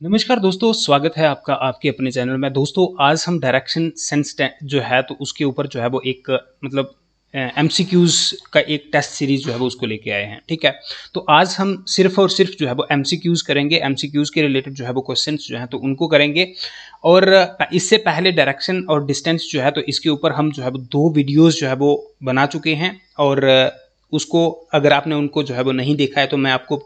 नमस्कार दोस्तों, स्वागत है आपका आपके अपने चैनल में। दोस्तों आज हम डायरेक्शन सेंस जो है तो उसके ऊपर जो है वो एक मतलब एमसीक्यूज का एक टेस्ट सीरीज जो है वो उसको लेके आए हैं। ठीक है, तो आज हम सिर्फ और सिर्फ जो है वो एमसीक्यूज करेंगे। एमसीक्यूज के रिलेटेड जो है वो क्वेश्चंस जो है तो उनको करेंगे। और इससे पहले डायरेक्शन और डिस्टेंस जो है तो इसके ऊपर हम जो है वो 2 वीडियोस जो है वो बना चुके हैं। और उसको अगर आपने उनको जो है वो नहीं देखा है तो मैं आपको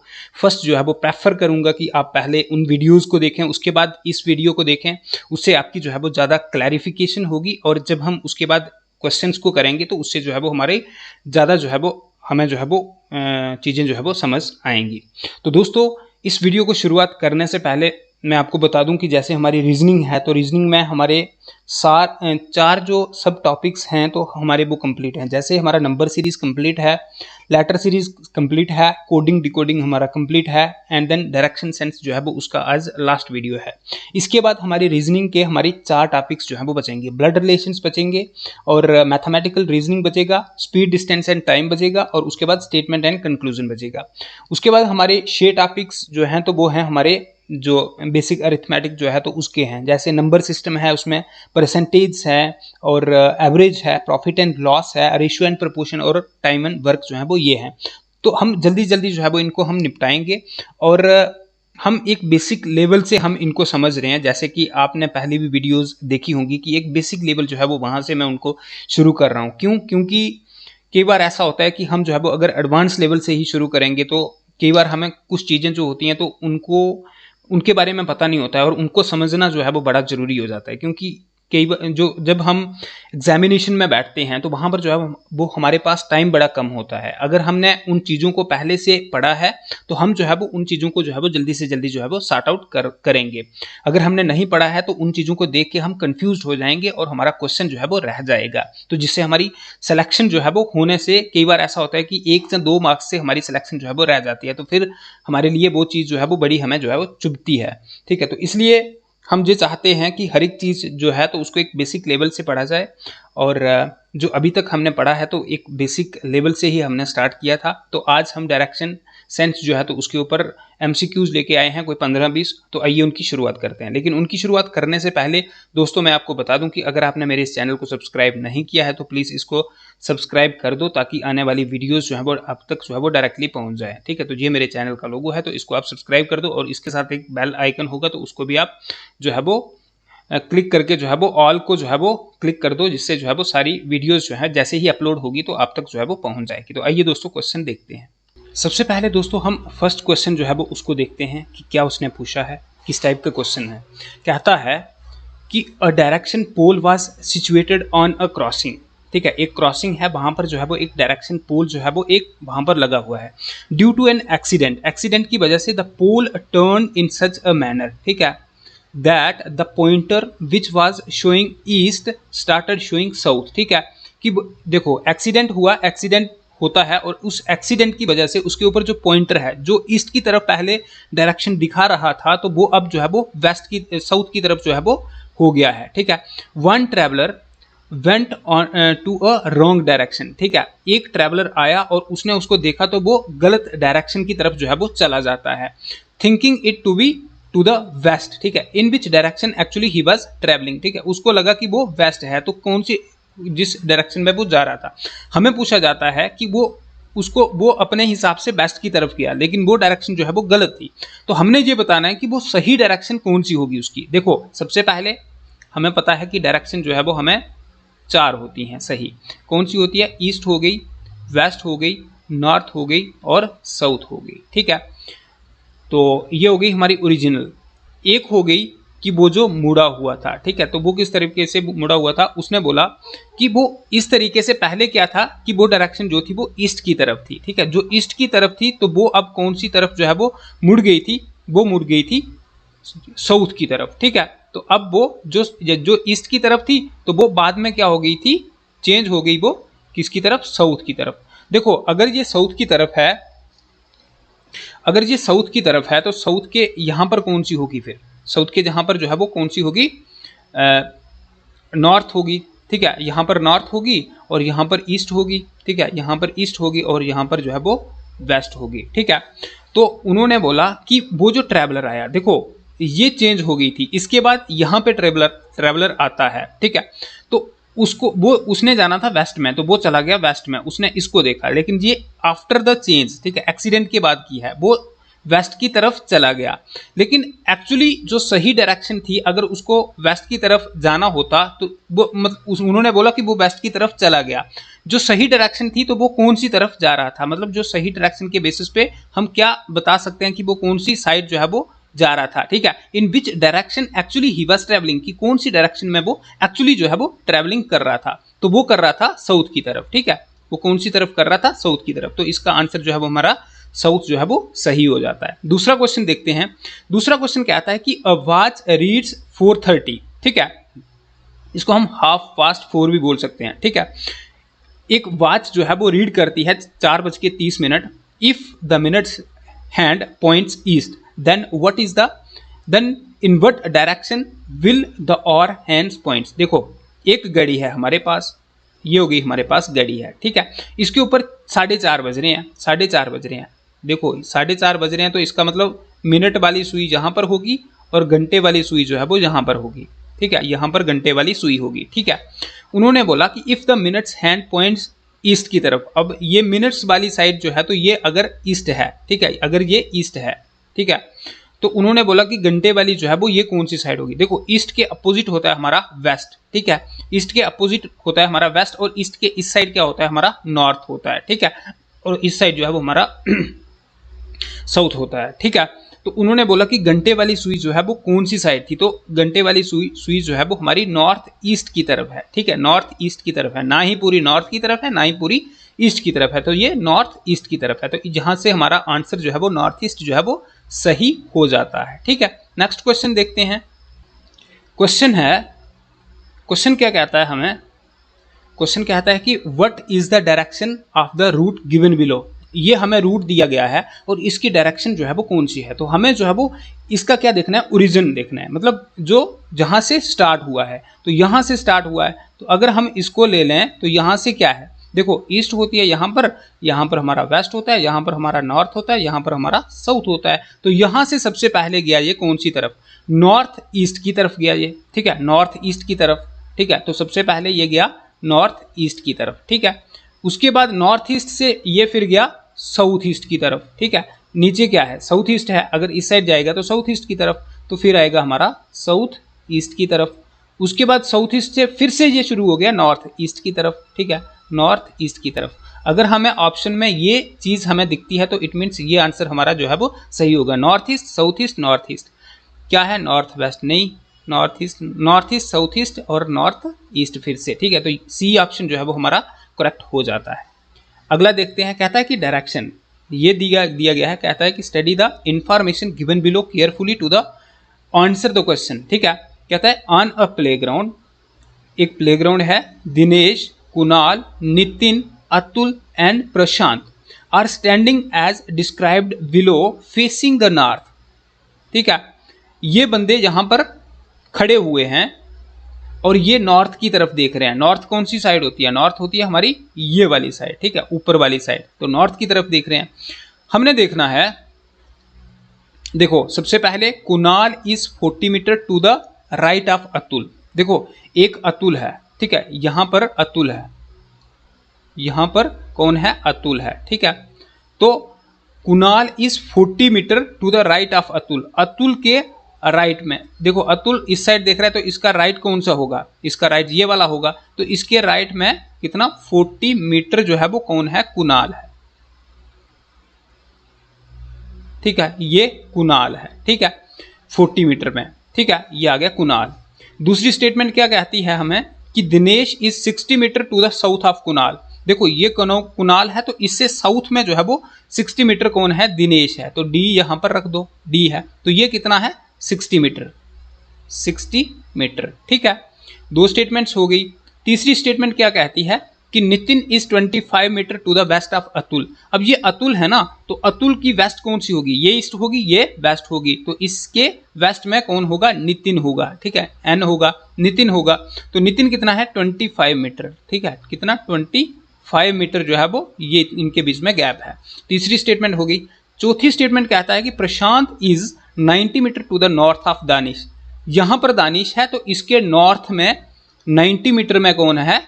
फर्स्ट जो है वो प्रेफर करूंगा कि आप पहले उन वीडियोस को देखें, उसके बाद इस वीडियो को देखें। उससे आपकी जो है वो ज़्यादा क्लैरिफिकेशन होगी और जब हम उसके बाद क्वेश्चंस को करेंगे तो उससे जो है वो हमारे ज़्यादा जो है वो हमें जो है वो चीज़ें जो है वो समझ आएंगी। तो दोस्तों इस वीडियो को शुरुआत करने से पहले मैं आपको बता दूं कि जैसे हमारी रीजनिंग है तो रीजनिंग में हमारे 4 जो सब टॉपिक्स हैं तो हमारे वो कंप्लीट हैं। जैसे हमारा नंबर सीरीज कंप्लीट है, लेटर सीरीज कंप्लीट है, कोडिंग डिकोडिंग हमारा कंप्लीट है एंड देन डायरेक्शन सेंस जो है वो उसका आज लास्ट वीडियो है। इसके बाद हमारी रीजनिंग के हमारी 4 टॉपिक्स जो है वो बचेंगे। ब्लड रिलेशंस बचेंगे और मैथमेटिकल रीजनिंग बचेगा, स्पीड डिस्टेंस एंड टाइम बचेगा और उसके बाद स्टेटमेंट एंड कंक्लूजन बचेगा। उसके बाद हमारे 6 टॉपिक्स जो हैं तो वो हैं हमारे जो बेसिक अरिथमेटिक जो है तो उसके हैं। जैसे नंबर सिस्टम है, उसमें परसेंटेज है और एवरेज है, प्रॉफिट एंड लॉस है, रेशियो एंड प्रोपोर्शन और टाइम एंड वर्क जो है वो ये हैं। तो हम जल्दी जल्दी जो है वो इनको हम निपटाएंगे और हम एक बेसिक लेवल से हम इनको समझ रहे हैं। जैसे कि आपने पहले भी वीडियोस देखी होंगी कि एक बेसिक लेवल जो है वो वहाँ से मैं उनको शुरू कर रहा हूँ। क्योंकि कई बार ऐसा होता है कि हम जो है वो अगर एडवांस लेवल से ही शुरू करेंगे तो कई बार हमें कुछ चीज़ें जो होती हैं तो उनके बारे में पता नहीं होता है और उनको समझना जो है वो बड़ा ज़रूरी हो जाता है। क्योंकि कई बार जब हम एग्जामिनेशन में बैठते हैं तो वहाँ पर जो है वो हमारे पास टाइम बड़ा कम होता है। अगर हमने उन चीज़ों को पहले से पढ़ा है तो हम जो है वो उन चीज़ों को जो है वो जल्दी से जल्दी जो है वो सॉर्ट आउट करेंगे। अगर हमने नहीं पढ़ा है तो उन चीज़ों को देख के हम कंफ्यूज हो जाएंगे और हमारा क्वेश्चन जो है वो रह जाएगा। तो जिससे हमारी सिलेक्शन जो है वो होने से कई बार ऐसा होता है कि 1 या 2 मार्क्स से हमारी सिलेक्शन जो है वो रह जाती है। तो फिर हमारे लिए वो चीज़ जो है वो बड़ी हमें जो है वो चुभती है। ठीक है, तो इसलिए हम ये चाहते हैं कि हर एक चीज़ जो है तो उसको एक बेसिक लेवल से पढ़ा जाए। और जो अभी तक हमने पढ़ा है तो एक बेसिक लेवल से ही हमने स्टार्ट किया था। तो आज हम डायरेक्शन सेंस जो है तो उसके ऊपर एमसीक्यूज लेके आए हैं, कोई 15-20। तो आइए उनकी शुरुआत करते हैं। लेकिन उनकी शुरुआत करने से पहले दोस्तों मैं आपको बता दूं कि अगर आपने मेरे इस चैनल को सब्सक्राइब नहीं किया है तो प्लीज़ इसको सब्सक्राइब कर दो ताकि आने वाली वीडियोस जो है वो आप तक जो है वो डायरेक्टली पहुंच जाए। ठीक है, तो ये मेरे चैनल का लोगो है तो इसको आप सब्सक्राइब कर दो और इसके साथ एक बेल आइकन होगा तो उसको भी आप जो है वो क्लिक करके जो है वो ऑल को जो है वो क्लिक कर दो, जिससे जो है वो सारी वीडियोस जो है जैसे ही अपलोड होगी तो आप तक जो है वो पहुंच जाएगी। तो आइए दोस्तों क्वेश्चन देखते हैं। सबसे पहले दोस्तों हम फर्स्ट क्वेश्चन जो है वो उसको देखते हैं कि क्या उसने पूछा है, किस टाइप का क्वेश्चन है। कहता है कि a direction pole was situated on a crossing. ठीक है, एक क्रॉसिंग है, वहां पर जो है वो एक डायरेक्शन पोल जो है वो एक वहां पर लगा हुआ है। ड्यू टू एन एक्सीडेंट की वजह से the pole turn in such a manner, ठीक है, that the pointer which was showing east started showing south. ठीक है, कि देखो एक्सीडेंट हुआ, एक्सीडेंट होता है और उस एक्सीडेंट की वजह से उसके ऊपर जो पॉइंटर है जो ईस्ट की तरफ पहले डायरेक्शन दिखा रहा था तो वो अब जो है वो साउथ की तरफ जो है वो हो गया है। ठीक है, one traveller went on to a wrong direction. ठीक है, एक ट्रैवलर आया और उसने उसको देखा तो वो गलत डायरेक्शन की तरफ जो है वो चला जाता है। Thinking it to be to the west. ठीक है, in which direction actually he was travelling. ठीक है, उसको लगा कि वो वेस्ट है तो कौन सी जिस डायरेक्शन में वो जा रहा था। हमें पूछा जाता है कि वो अपने हिसाब से वेस्ट की तरफ गया लेकिन वो डायरेक्शन जो है वो गलत थी। तो हमने ये बताना है कि वो सही डायरेक्शन कौन सी होगी उसकी। देखो सबसे पहले हमें पता है कि डायरेक्शन जो है वो हमें 4 होती हैं सही। कौन सी होती है? ईस्ट हो गई, वेस्ट हो गई, नॉर्थ हो गई और साउथ हो गई। ठीक है, तो ये हो गई हमारी ओरिजिनल। एक हो गई कि वो जो मुड़ा हुआ था। ठीक है, तो वो किस तरीके से मुड़ा हुआ था? उसने बोला कि वो इस तरीके से पहले क्या था कि वो डायरेक्शन जो थी वो ईस्ट की तरफ थी। ठीक है, जो ईस्ट की तरफ थी तो वो अब कौन सी तरफ जो है वो मुड़ गई थी? वो मुड़ गई थी साउथ की तरफ। ठीक है, तो अब वो जो ईस्ट की तरफ थी तो वो बाद में क्या हो गई थी? चेंज हो गई वो किसकी तरफ? साउथ की तरफ। देखो अगर ये साउथ की तरफ है, अगर ये साउथ की तरफ है तो साउथ के यहाँ पर कौन सी होगी? फिर साउथ के जहाँ पर जो है वो कौन सी होगी? नॉर्थ होगी। ठीक है, यहाँ पर नॉर्थ होगी और यहाँ पर ईस्ट होगी। ठीक है, यहाँ पर ईस्ट होगी और यहाँ पर जो है वो वेस्ट होगी। ठीक है, तो उन्होंने बोला कि वो जो ट्रैवलर आया, देखो ये चेंज हो गई थी। इसके बाद यहाँ पे ट्रेवलर आता है, ठीक है, तो उसने जाना था वेस्ट में, तो वो चला गया वेस्ट में, उसने इसको देखा, लेकिन ये आफ्टर द चेंज, ठीक है, एक्सीडेंट के बाद की है, वो वेस्ट की तरफ चला गया। लेकिन एक्चुअली जो सही डायरेक्शन थी, अगर उसको वेस्ट की तरफ जाना होता तो वो मतलब उन्होंने बोला कि वो वेस्ट की तरफ चला गया। जो सही डायरेक्शन थी तो वो कौन सी तरफ जा रहा था, मतलब जो सही डायरेक्शन के बेसिस पे हम क्या बता सकते हैं कि वो कौन सी साइड जो है वो जा रहा था, ठीक है। In which direction actually he was travelling, कि कौन सी डायरेक्शन में वो एक्चुअली जो है वो ट्रेवलिंग कर रहा था, तो वो कर रहा था साउथ की तरफ, ठीक है। वो कौन सी तरफ कर रहा था, साउथ की तरफ, तो इसका आंसर जो है वो हमारा साउथ जो है वो सही हो जाता है। दूसरा क्वेश्चन देखते हैं। दूसरा क्वेश्चन कहता है कि अ वॉच रीड्स 4:30, ठीक है, इसको हम हाफ पास्ट 4 भी बोल सकते हैं, ठीक है। एक वॉच जो है वो रीड करती है 4:30। If the minutes hand points east, then what is the then in what direction will the hour hands points. देखो एक घड़ी है हमारे पास, ये हो गई हमारे पास घड़ी है, ठीक है, इसके ऊपर 4:30 बज रहे हैं, 4:30 बज रहे हैं। देखो 4:30 बज रहे हैं, तो इसका मतलब मिनट वाली सुई जहां पर होगी और घंटे वाली सुई जो है वो यहां पर होगी, ठीक है, यहां पर घंटे वाली सुई होगी, ठीक है। उन्होंने बोला कि if the minutes hand points east की तरफ, अब ये मिनट्स वाली साइड जो है तो ये अगर ईस्ट है, ठीक है, अगर ये ईस्ट है, ठीक है, तो उन्होंने बोला कि घंटे वाली जो है वो ये कौन सी साइड होगी। देखो ईस्ट के अपोजिट होता है हमारा वेस्ट, ठीक है, ईस्ट के अपोजिट होता है हमारा वेस्ट, और ईस्ट के इस साइड क्या होता है हमारा नॉर्थ होता है, ठीक है, और इस साइड जो है वो हमारा साउथ होता है, ठीक है। तो उन्होंने बोला कि घंटे वाली सुई जो है वो कौन सी साइड थी, तो घंटे वाली सुई जो है वो हमारी नॉर्थ ईस्ट की तरफ है, ठीक है, नॉर्थ ईस्ट की तरफ है, ना ही पूरी नॉर्थ की तरफ है, ना ही पूरी ईस्ट की तरफ है, तो ये नॉर्थ ईस्ट की तरफ है, तो जहां से हमारा आंसर जो है वो नॉर्थ ईस्ट जो है वो सही हो जाता है, ठीक है। नेक्स्ट क्वेश्चन देखते हैं। क्वेश्चन क्या कहता है हमें, क्वेश्चन कहता है कि what is the direction of the route given below. ये हमें रूट दिया गया है और इसकी डायरेक्शन जो है वो कौन सी है, तो हमें जो है वो इसका क्या देखना है, ओरिजिन देखना है, मतलब जो जहां से स्टार्ट हुआ है, तो यहां से स्टार्ट हुआ है, तो अगर हम इसको ले लें तो यहां से क्या है, देखो ईस्ट होती है यहाँ पर हमारा वेस्ट होता है, यहाँ पर हमारा नॉर्थ होता है, यहाँ पर हमारा साउथ होता है, तो यहाँ से सबसे पहले गया ये कौन सी तरफ, नॉर्थ ईस्ट की तरफ गया ये, ठीक है, नॉर्थ ईस्ट की तरफ, ठीक है, तो सबसे पहले ये गया नॉर्थ ईस्ट की तरफ, ठीक है। उसके बाद नॉर्थ ईस्ट से ये फिर गया साउथ ईस्ट की तरफ, ठीक है, नीचे क्या है साउथ ईस्ट है, अगर इस साइड जाएगा तो साउथ ईस्ट की तरफ, तो फिर आएगा हमारा साउथ ईस्ट की तरफ। उसके बाद साउथ ईस्ट से फिर से ये शुरू हो गया नॉर्थ ईस्ट की तरफ, ठीक है, नॉर्थ ईस्ट की तरफ। अगर हमें ऑप्शन में ये चीज हमें दिखती है तो इट मीन्स ये आंसर हमारा जो है वो सही होगा, north east south east north east. क्या है नॉर्थ वेस्ट, नहीं, नॉर्थ ईस्ट साउथ ईस्ट और नॉर्थ ईस्ट फिर से, ठीक है, तो सी ऑप्शन जो है वो हमारा करेक्ट हो जाता है। अगला देखते हैं, कहता है कि डायरेक्शन ये दिया गया है, कहता है कि study the information given below carefully to the answer the question, ठीक है। कहता है ऑन अ प्लेग्राउंड, एक प्लेग्राउंड है, Dinesh, Kunal, Nitin, Atul and Prashant are standing as described below facing the north, ठीक है, ये बंदे यहां पर खड़े हुए हैं और ये नॉर्थ की तरफ देख रहे हैं। नॉर्थ कौन सी साइड होती है, नॉर्थ होती है हमारी ये वाली साइड, ठीक है, ऊपर वाली साइड, तो नॉर्थ की तरफ देख रहे हैं। हमने देखना है, देखो सबसे पहले Kunal is 40 metre to the right of Atul. देखो एक अतुल है, ठीक है, यहां पर अतुल है, यहां पर कौन है, अतुल है, ठीक है, तो Kunal is 40 metre to the right of Atul, Atul के राइट में, देखो अतुल इस साइड देख रहा है तो इसका राइट कौन सा होगा, इसका राइट ये वाला होगा, तो इसके राइट में कितना 40 मीटर जो है वो कौन है, कुणाल है, ठीक है, ये कुणाल है, ठीक है, 40 मीटर में, ठीक है, ये आ गया कुणाल। दूसरी स्टेटमेंट क्या कहती है हमें कि Dinesh is 60 metre to the south of Kunal. देखो ये कुणाल है तो इससे साउथ में जो है वो 60 मीटर कौन है, दिनेश है, तो डी यहां पर रख दो, डी है, तो ये कितना है 60 मीटर, 60 मीटर, ठीक है। दो स्टेटमेंट्स हो गई। तीसरी स्टेटमेंट क्या कहती है कि Nitin is 25 metre to the west of Atul. अब ये अतुल है ना, तो अतुल की वेस्ट कौन सी होगी, ये ईस्ट होगी, ये वेस्ट होगी, तो इसके वेस्ट में कौन होगा, नितिन होगा, ठीक है, एन होगा, नितिन होगा, तो नितिन कितना है 25 मीटर, ठीक है, कितना 25 मीटर जो है वो ये इनके बीच में गैप है। तीसरी स्टेटमेंट होगी। चौथी स्टेटमेंट कहता है कि Prashant is 90 metre to the north of Danish. यहाँ पर दानिश है तो इसके नॉर्थ में 90 मीटर में कौन है,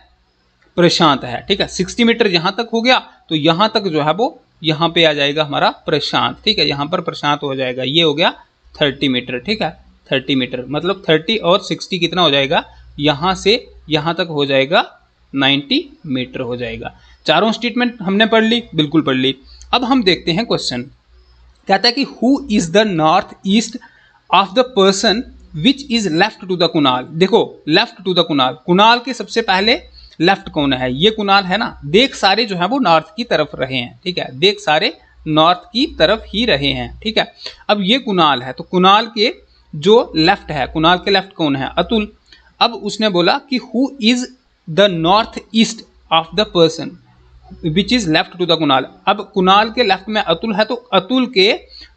प्रशांत है। ठीक है, 60 मीटर यहाँ तक हो गया तो यहाँ तक जो है वो यहाँ पे आ जाएगा हमारा प्रशांत। ठीक है, यहाँ पर प्रशांत हो जाएगा, ये हो गया 30 मीटर। ठीक है, 30 मीटर मतलब 30 और 60 कितना हो जाएगा, यहाँ से यहाँ तक हो जाएगा 90 मीटर हो जाएगा। चारों स्टेटमेंट हमने पढ़ ली, बिल्कुल पढ़ ली। अब हम देखते हैं क्वेश्चन, कहता है कि who is the north east of the person which is left to the Kunal. देखो left to the Kunal, Kunal के सबसे पहले लेफ्ट कौन है, ये कुणाल है ना। देख सारे जो है वो नॉर्थ की तरफ रहे हैं। ठीक है, देख सारे नॉर्थ की तरफ ही रहे हैं। ठीक है, अब ये कुणाल है तो कुणाल के जो लेफ्ट है, कुणाल के लेफ्ट कौन है, अतुल। अब उसने बोला कि who is the north east of the person which is left to the Kunal. अब कुणाल के लेफ्ट में अतुल है तो अतुल के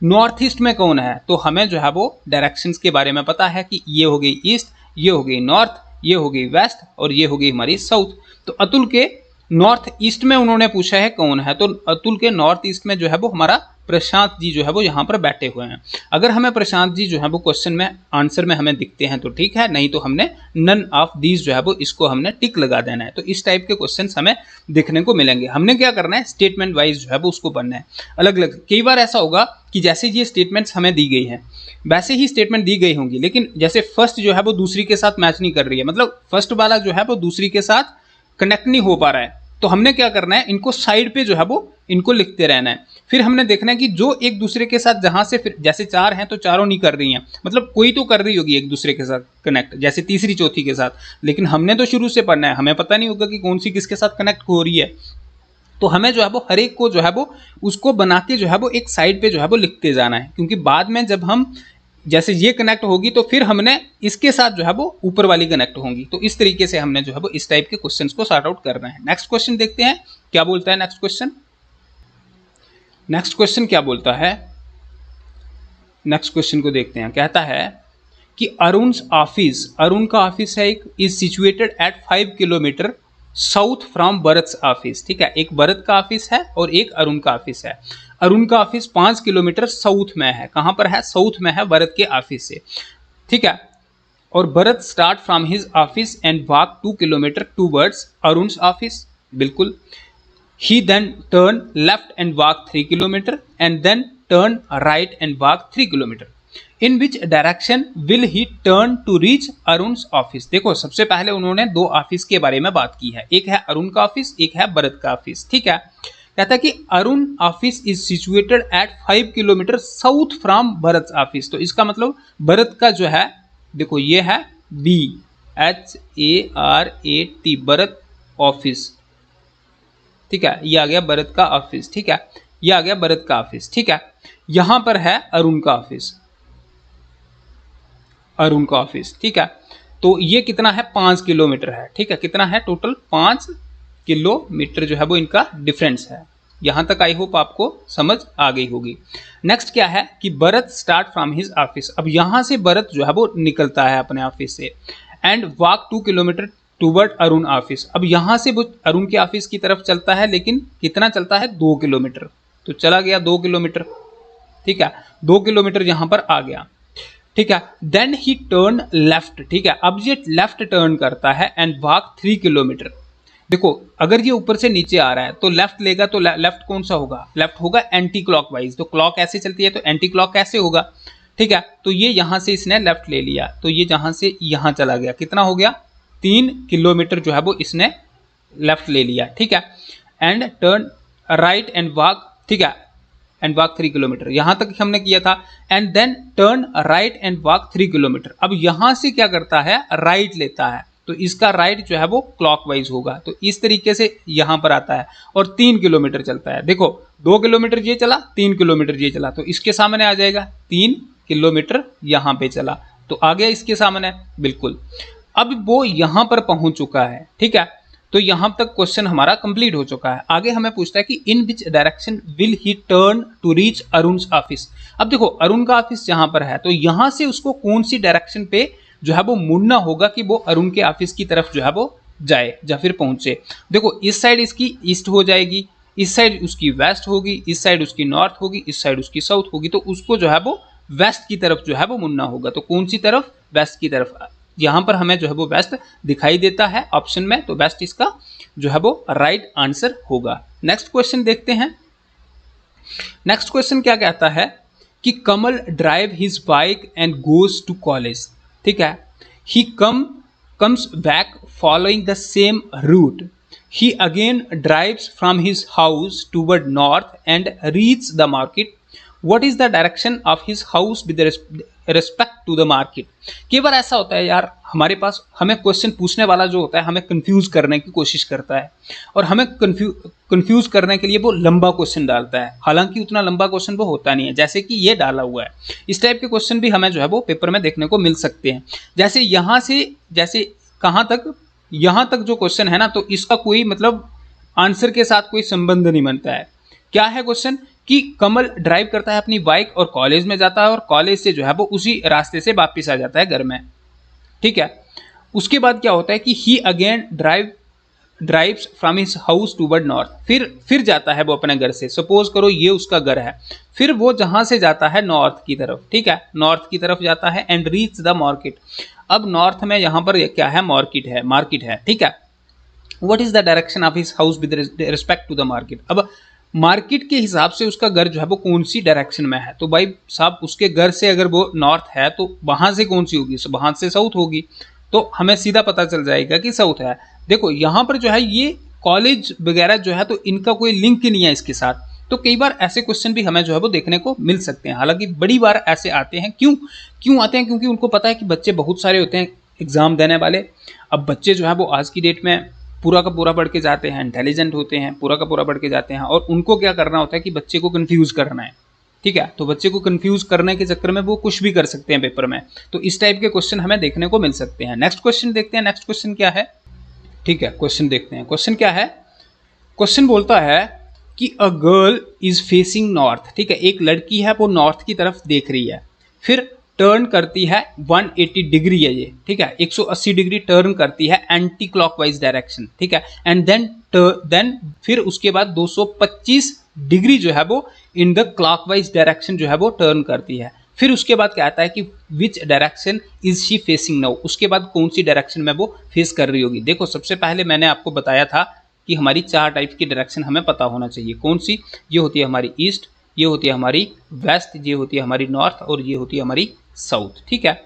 नॉर्थ ईस्ट में कौन है, तो हमें जो है वो डायरेक्शंस के बारे में पता है कि ये हो गई ईस्ट, ये हो गई नॉर्थ, ये हो गई वेस्ट और ये हो गई हमारी साउथ। तो अतुल के नॉर्थ ईस्ट में उन्होंने पूछा है कौन है, तो अतुल के नॉर्थ ईस्ट में जो है वो हमारा प्रशांत जी जो है वो यहाँ पर बैठे हुए हैं। अगर हमें प्रशांत जी जो है वो क्वेश्चन में आंसर में हमें दिखते हैं तो ठीक है, नहीं तो हमने नन ऑफ दीज जो है वो इसको हमने टिक लगा देना है। तो इस टाइप के क्वेश्चन हमें देखने को मिलेंगे। हमने क्या करना है, स्टेटमेंट वाइज जो है वो उसको पढ़ना है अलग अलग। कई बार ऐसा होगा कि जैसे ये स्टेटमेंट्स हमें दी गई हैं वैसे ही स्टेटमेंट दी गई होंगी, लेकिन जैसे फर्स्ट जो है वो दूसरी के साथ मैच नहीं कर रही है, मतलब फर्स्ट वाला जो है वो दूसरी के साथ कनेक्ट नहीं हो पा रहा है, तो हमने क्या करना है, इनको साइड पे जो है वो इनको लिखते रहना है। फिर हमने देखना है कि जो एक दूसरे के साथ जहां से, फिर जैसे चार हैं तो चारों नहीं कर रही हैं, मतलब कोई तो कर रही होगी एक दूसरे के साथ कनेक्ट, जैसे तीसरी चौथी के साथ, लेकिन हमने तो शुरू से पढ़ना है, हमें पता नहीं होगा कि कौन सी किसके साथ कनेक्ट हो रही है। तो हमें जो है वो हर एक को जो है वो उसको बना के जो है वो एक साइड पे जो है वो लिखते जाना है, क्योंकि बाद में जब हम जैसे ये कनेक्ट होगी तो फिर हमने इसके साथ जो है वो ऊपर वाली कनेक्ट होंगी। तो इस तरीके से हमने जो है वो इस टाइप के क्वेश्चंस को सॉर्ट आउट करना है। नेक्स्ट क्वेश्चन देखते हैं क्या बोलता है। नेक्स्ट क्वेश्चन क्या बोलता है, नेक्स्ट क्वेश्चन को देखते हैं। कहता है कि अरुण's ऑफिस, अरुण का ऑफिस है एक, is situated at 5 kilometre south from Bharat's office. ठीक है, एक भरत का ऑफिस है और एक अरुण का ऑफिस है। अरुण का ऑफिस 5 किलोमीटर साउथ में है, कहां पर है, साउथ में है भरत के ऑफिस से। ठीक है, और Bharat start from his office and walk 2 kilometre towards Arun's office. बिल्कुल। He then turn left and walk 3 kilometer and then turn right and walk 3 kilometer. In which direction will he turn to reach Arun's office? देखो सबसे पहले उन्होंने दो office के बारे में बात की है, एक है अरुण का ऑफिस, एक है भरत का ऑफिस। ठीक है, कहता है कि Arun office is situated at 5 kilometre south from Bharat office. तो इसका मतलब भरत का जो है, देखो ये है BHARAT भरत ऑफिस। ठीक है, ये आ गया भरत का ऑफिस। ठीक है, ये आ गया भरत का ऑफिस। ठीक है, यहां पर है अरुण का ऑफिस, अरुण का ऑफिस। ठीक है, तो ये कितना है, 5 किलोमीटर है। ठीक है, कितना है टोटल, 5 किलोमीटर जो है वो इनका डिफरेंस है। यहां तक आई होप आपको समझ आ गई होगी। नेक्स्ट क्या है कि Bharat start from his office. अब यहां से भरत जो है वो निकलता है अपने ऑफिस से and walk 2 kilometre toward Arun office. अब यहां से वो अरुण के ऑफिस की तरफ चलता है, लेकिन कितना चलता है, 2 किलोमीटर। तो चला गया 2 किलोमीटर। ठीक है, 2 किलोमीटर यहां पर आ गया। ठीक है, देन ही टर्न लेफ्ट। ठीक है, अब ये लेफ्ट टर्न करता है एंड वॉक 3 किलोमीटर। देखो अगर ये ऊपर से नीचे आ रहा है तो लेफ्ट लेगा, तो लेफ्ट कौन सा होगा, लेफ्ट होगा एंटी क्लॉकवाइज। तो क्लॉक ऐसे चलती है तो एंटी क्लॉक कैसे होगा। ठीक है, तो ये यहां से इसने लेफ्ट ले लिया, तो ये जहां से यहां चला गया, कितना हो गया, 3 किलोमीटर जो है वो इसने लेफ्ट ले लिया। ठीक है, and turn right and walk. ठीक है, एंड वॉक 3 किलोमीटर, यहां तक हमने किया था। And then turn right and walk 3 kilometre. अब यहां से क्या करता है, राइट लेता है, तो इसका राइट जो है वो क्लॉकवाइज होगा। तो इस तरीके से यहां पर आता है और 3 किलोमीटर चलता है। देखो 2 किलोमीटर ये चला, 3 किलोमीटर ये चला, तो इसके सामने आ जाएगा 3 किलोमीटर यहां पे चला, तो आ गया इसके सामने। बिल्कुल, अब वो यहां पर पहुंच चुका है। ठीक है, तो यहां तक क्वेश्चन हमारा कंप्लीट हो चुका है। आगे हमें पूछता है कि in which direction will he turn to reach Arun's office. अब देखो अरुण का ऑफिस यहां पर है, तो यहां से उसको कौन सी डायरेक्शन पे जो है वो मुड़ना होगा कि वो अरुण के ऑफिस की तरफ जो है वो जाए या फिर पहुंचे। देखो इस साइड इसकी ईस्ट हो जाएगी, इस साइड उसकी वेस्ट होगी, इस साइड उसकी नॉर्थ होगी, इस साइड उसकी साउथ होगी, तो उसको जो है वो वेस्ट की तरफ जो है वो मुड़ना होगा। तो कौन सी तरफ? वेस्ट की तरफ। यहां पर हमें जो है वो वेस्ट दिखाई देता है ऑप्शन में, तो वेस्ट इसका जो है वो राइट आंसर होगा। नेक्स्ट क्वेश्चन देखते हैं। नेक्स्ट क्वेश्चन क्या कहता है कि Kamal drive his bike and goes to college. ठीक है, he comes back following the same route. He again drives from his house toward north and reaches the market. What is the direction of his house with respect to the market? कई बार ऐसा होता है यार, हमारे पास हमें question पूछने वाला जो होता है हमें कंफ्यूज करने की कोशिश करता है, और हमें कंफ्यूज करने के लिए वो लंबा क्वेश्चन डालता है। हालांकि उतना लंबा क्वेश्चन वो होता नहीं है, जैसे कि ये डाला हुआ है। इस टाइप के क्वेश्चन भी हमें जो है वो पेपर में देखने को मिल सकते हैं। जैसे यहाँ से, जैसे कहाँ तक, यहां तक जो क्वेश्चन है ना, तो इसका कोई मतलब आंसर के साथ कोई संबंध नहीं बनता है। क्या है क्वेश्चन कि कमल ड्राइव करता है अपनी बाइक और कॉलेज में जाता है, और कॉलेज से जो है वो उसी रास्ते से वापस आ जाता है घर में। ठीक है, उसके बाद क्या होता है कि he again drives from his house toward north. फिर जाता है वो अपने घर से, सपोज करो ये उसका घर है, फिर वो जहां से जाता है नॉर्थ की तरफ। ठीक है, नॉर्थ की तरफ जाता है एंड रीच द मार्केट। अब नॉर्थ में यहां पर क्या है? मार्केट है। ठीक है, what is the direction of his house with respect to the market. अब मार्केट के हिसाब से उसका घर जो है वो कौन सी डायरेक्शन में है? तो भाई साहब उसके घर से अगर वो नॉर्थ है तो वहां से कौन सी होगी? वहां से साउथ होगी। तो हमें सीधा पता चल जाएगा कि साउथ है। देखो यहां पर जो है ये कॉलेज वगैरह जो है तो इनका कोई लिंक नहीं है इसके साथ। तो कई बार ऐसे क्वेश्चन भी हमें जो है वो देखने को मिल सकते हैं। हालांकि बड़ी बार ऐसे आते हैं। क्यों आते हैं? क्योंकि उनको पता है कि बच्चे बहुत सारे होते हैं एग्जाम देने वाले। अब बच्चे जो है वो आज की डेट में पूरा का पूरा पढ़ के जाते हैं, इंटेलिजेंट होते हैं, पूरा का पूरा पढ़ के जाते हैं, और उनको क्या करना होता है कि बच्चे को कंफ्यूज करना है। ठीक है, तो बच्चे को कंफ्यूज करने के चक्कर में वो कुछ भी कर सकते हैं पेपर में। तो इस टाइप के क्वेश्चन हमें देखने को मिल सकते हैं। नेक्स्ट क्वेश्चन देखते हैं। नेक्स्ट क्वेश्चन क्या है? ठीक है, क्वेश्चन देखते हैं। क्वेश्चन क्या है? क्वेश्चन बोलता है कि a girl is facing north. ठीक है, एक लड़की है वो नॉर्थ की तरफ देख रही है, फिर टर्न करती है 180 डिग्री है ये। ठीक है, 180 डिग्री टर्न करती है एंटी क्लॉकवाइज डायरेक्शन। ठीक है, एंड देन फिर उसके बाद 225 डिग्री जो है वो इन द क्लॉकवाइज डायरेक्शन जो है वो टर्न करती है। फिर उसके बाद क्या आता है कि which direction is she facing now. उसके बाद कौन सी डायरेक्शन में वो फेस कर रही होगी। देखो सबसे पहले मैंने आपको बताया था कि हमारी 4 टाइप की डायरेक्शन हमें पता होना चाहिए। कौन सी? ये होती है हमारी ईस्ट, ये होती है हमारी वेस्ट, ये होती है हमारी नॉर्थ, और ये होती है हमारी साउथ। ठीक है,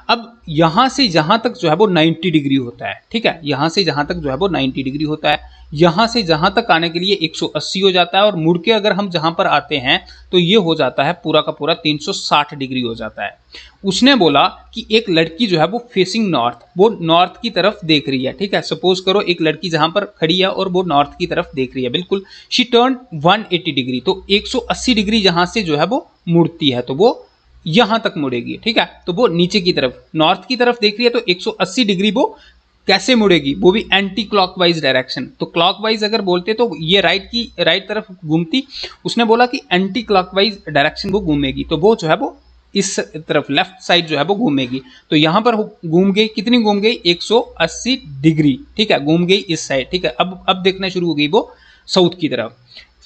अब यहां से जहां तक जो है वो 90 डिग्री होता है। ठीक है, यहां से जहां तक जो है वो 90 डिग्री होता है। यहां से जहां तक आने के लिए 180 हो जाता है, और मुड़ के अगर हम जहां पर आते हैं तो ये हो जाता है पूरा का पूरा 360 डिग्री हो जाता है। उसने बोला कि एक लड़की जो है वो फेसिंग नॉर्थ, वो नॉर्थ की तरफ देख रही है। ठीक है, सपोज करो एक लड़की जहां पर खड़ी है और वो नॉर्थ की तरफ देख रही है। बिल्कुल, शी टर्न 180 डिग्री, तो 180 डिग्री यहां से जो है वो मुड़ती है, तो वो यहां तक मुड़ेगी। ठीक है, तो वो नीचे की तरफ नॉर्थ की तरफ देख रही है, तो 180 डिग्री वो कैसे मुड़ेगी? वो भी एंटी क्लॉकवाइज डायरेक्शन। तो क्लॉकवाइज अगर बोलते तो ये राइट तरफ घूमती। उसने बोला कि एंटी क्लॉकवाइज डायरेक्शन वो घूमेगी, तो वो जो है वो इस तरफ लेफ्ट साइड जो है वो घूमेगी। तो यहां पर घूम गई, कितनी घूम गई? 180 डिग्री। ठीक है, घूम गई इस साइड। ठीक है, अब देखना शुरू हो गई वो साउथ की तरफ।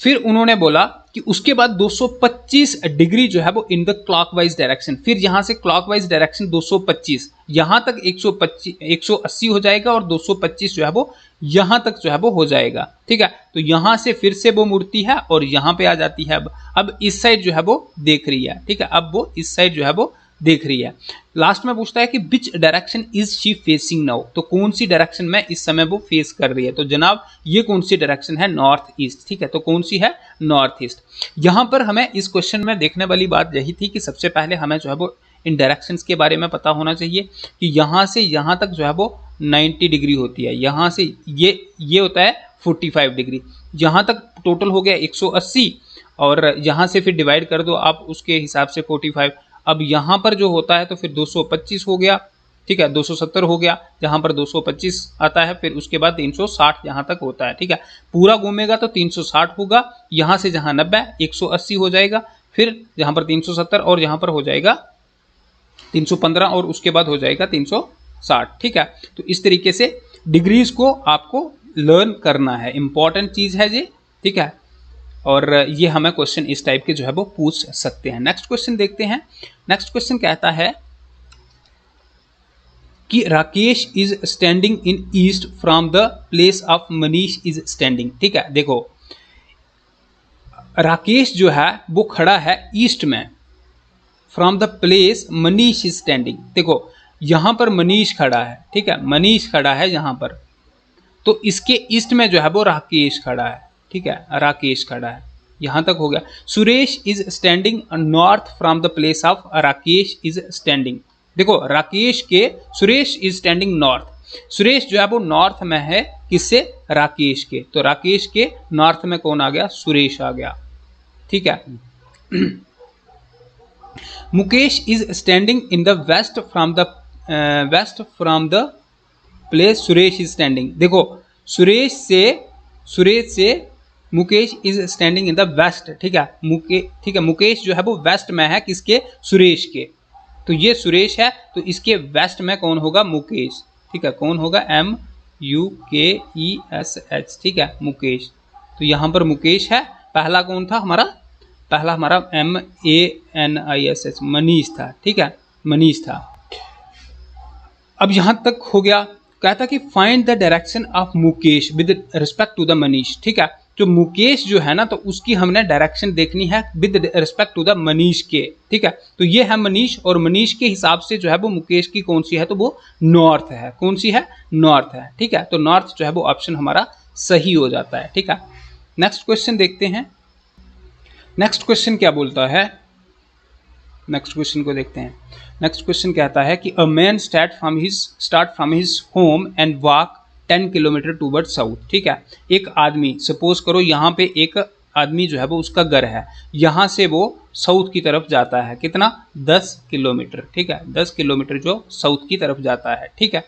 फिर उन्होंने बोला कि उसके बाद 225 डिग्री जो है वो इन द क्लॉकवाइज डायरेक्शन। फिर यहां से क्लॉकवाइज डायरेक्शन 225, यहां तक 180 हो जाएगा, और 225 जो है वो यहां तक जो है वो हो जाएगा। ठीक है, तो यहां से फिर से वो मुड़ती है और यहां पे आ जाती है। अब इस साइड जो है वो देख रही है। ठीक है, अब वो इस साइड जो है वो देख रही है। लास्ट में पूछता है कि which direction is she facing now. तो कौन सी डायरेक्शन में इस समय वो फेस कर रही है? तो जनाब ये कौन सी डायरेक्शन है? North east. ठीक है, तो कौन सी है? North east. यहां पर हमें इस क्वेश्चन में देखने वाली बात यही थी कि सबसे पहले हमें जो है वो इन डायरेक्शंस के बारे में पता होना चाहिए कि यहां से यहां तक जो है वो 90 डिग्री होती है। यहां से ये होता है 45 डिग्री। यहां तक टोटल हो गया 180, और यहां से फिर डिवाइड कर दो आप उसके हिसाब से 45। अब यहां पर जो होता है तो फिर 225 हो गया। ठीक है, 270 हो गया, जहां पर 225 आता है, फिर उसके बाद 360 यहां तक होता है। ठीक है, पूरा घूमेगा तो 360 होगा। यहां से जहां 90 180 हो जाएगा, फिर यहां पर 370, और यहां पर हो जाएगा 315, और उसके बाद हो जाएगा 360। ठीक है, तो इस तरीके से डिग्रीज को आपको लर्न करना है, इंपॉर्टेंट चीज है ये। ठीक है, और ये हमें क्वेश्चन इस टाइप के जो है वो पूछ सकते हैं। नेक्स्ट क्वेश्चन देखते हैं। नेक्स्ट क्वेश्चन कहता है कि Rakesh is standing in east from the place of Manish is standing. ठीक है, देखो राकेश जो है वो खड़ा है ईस्ट में, from the place Manish is standing. देखो यहां पर मनीष खड़ा है, ठीक है, मनीष खड़ा है यहां पर, तो इसके ईस्ट में जो है वो राकेश खड़ा है। ठीक है, राकेश खड़ा है, यहां तक हो गया। Suresh is standing north from the place of Rakesh is standing. देखो राकेश के, Suresh is standing north, Suresh जो है वो नॉर्थ में है किससे, राकेश के, तो राकेश के नॉर्थ में कौन आ गया, सुरेश आ गया। ठीक है। Mukesh is standing in the west from the place Suresh is standing. देखो सुरेश से Mukesh is standing in the west. ठीक है, मुकेश जो है वो वेस्ट में है किसके, सुरेश के, तो ये सुरेश है, तो इसके वेस्ट में कौन होगा, मुकेश। ठीक है, कौन होगा, MUKESH। ठीक है, मुकेश, तो यहां पर मुकेश है। पहला कौन था हमारा, पहला हमारा MANISH मनीष था। ठीक है, मनीष था। अब यहां तक हो गया। कहता कि find the direction of Mukesh with respect to the Manish. ठीक है, जो मुकेश जो है ना, तो उसकी हमने डायरेक्शन देखनी है with respect to the Manish के। ठीक है, तो ये है मनीष, और मनीष के हिसाब से जो है वो मुकेश की कौन सी है, तो वो नॉर्थ है। कौन सी है, नॉर्थ है। ठीक है, तो नॉर्थ जो है वो ऑप्शन हमारा सही हो जाता है। ठीक है, नेक्स्ट क्वेश्चन देखते हैं। नेक्स्ट क्वेश्चन क्या बोलता है, नेक्स्ट क्वेश्चन को देखते हैं। नेक्स्ट क्वेश्चन कहता है कि a man start from his home and walk 10 kilometre toward south. ठीक है, एक आदमी, सपोज करो यहाँ पे एक आदमी जो है वो उसका घर है, यहाँ से वो साउथ की तरफ जाता है, कितना, 10 किलोमीटर। ठीक है, 10 किलोमीटर जो साउथ की तरफ जाता है। ठीक है,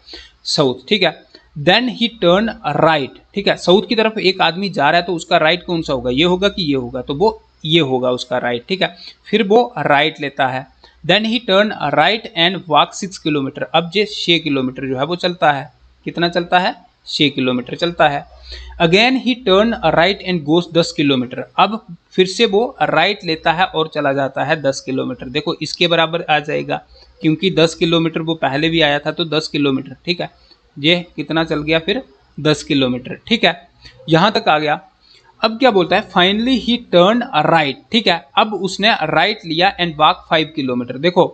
साउथ। ठीक है, देन ही टर्न राइट। ठीक है, साउथ की तरफ एक आदमी जा रहा है, तो उसका राइट कौन सा होगा, ये होगा कि ये होगा, तो वो ये होगा उसका राइट। ठीक है, फिर वो राइट लेता है। Then he turn right and walk 6 kilometre. अब ये 6 किलोमीटर जो है वो चलता है, कितना चलता है, 6 किलोमीटर चलता है। Again he turn right and goes 10 kilometre. अब फिर से वो राइट लेता है और चला जाता है 10 किलोमीटर। देखो इसके बराबर आ जाएगा, क्योंकि 10 किलोमीटर वो पहले भी आया था, तो 10 किलोमीटर। ठीक है, ये कितना चल गया फिर, 10 किलोमीटर। ठीक है, यहां तक आ गया। अब क्या बोलता है, फाइनली ही टर्न राइट। ठीक है, अब उसने राइट लिया एंड वॉक 5 किलोमीटर। देखो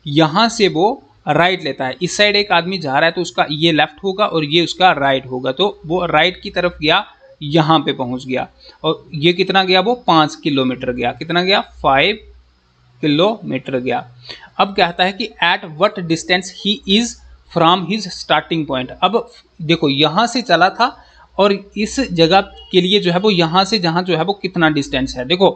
यहां से वो राइट लेता है, इस साइड एक आदमी जा रहा है, तो उसका ये लेफ्ट होगा और ये उसका राइट होगा, तो वो राइट की तरफ गया, यहाँ पे पहुंच गया, और ये कितना गया, वो 5 किलोमीटर गया, कितना गया, 5 किलोमीटर गया। अब कहता है कि eight what distance he is from his starting point. अब देखो यहां से चला था, और इस जगह के लिए जो है वो यहाँ से जहाँ जो है वो कितना डिस्टेंस है। देखो